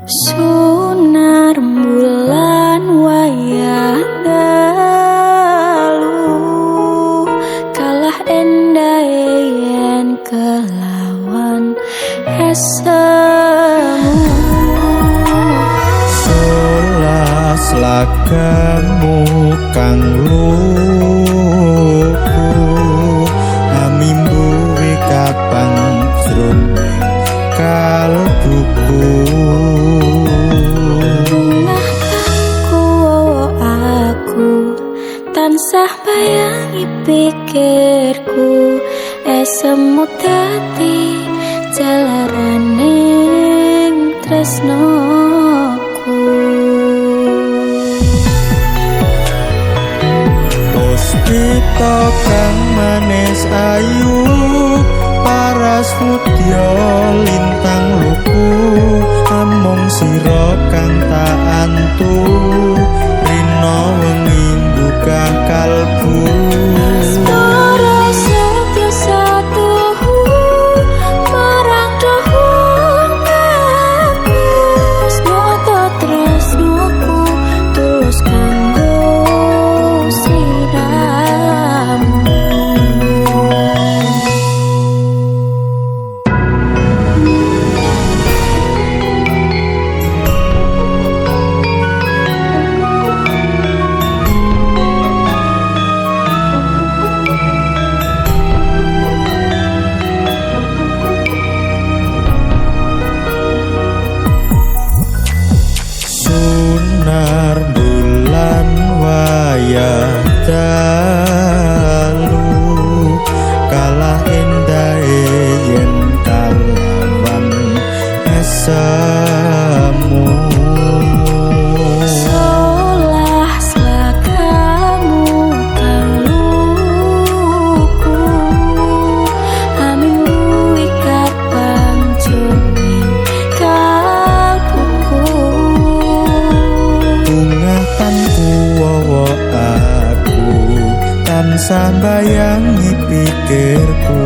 Sunar bulan wayah dalu kalah endah yen kelawan esemu selas lagamu kang luku amimbuwe kapan jroning kalbuku tansah bayangi pikirku semut dadi jalaraning tresnoku puspita kang manis ayu paras mudya lintang luku amung sira kang tak antu rina wengi buka kalbu para setya satuhu marang dohong kabus nyata tresnoku tulus kanggo sliramu Sunar bulan wayah dalu kalah endah yen kalawan esemu solah selakamu kang luku aminggu ikat pangjoning kalbuku tanku wawa aku tansah bayangi pikirku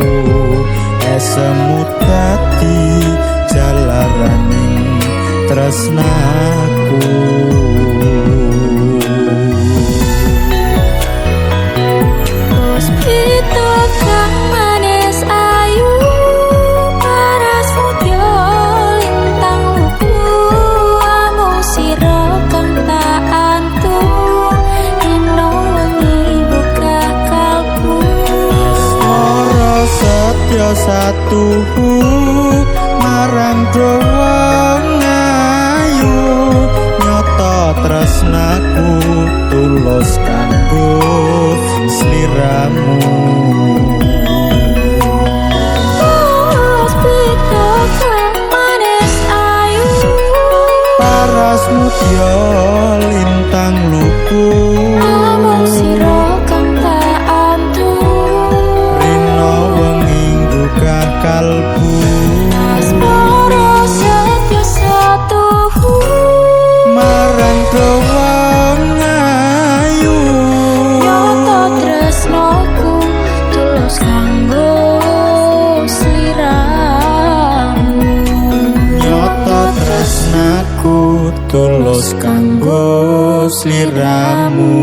semut dadi jalaraning tresnaku puspita kang manis ayu paras mudya lintang luku amung sira kang tak antu rina wengi buka kalbu ora setya satuhu marang dowong ayu nyata tresnaku tulus kanggo sliramu puspita kang manis ayu paras mudya lintang luku amung sira kang tak antu rina wengi buka kalbu para setya satuhu marang dowong ayu nyata tresnoku tulus kanggo sliramu nyata tresnaku tulus kanggo sliramu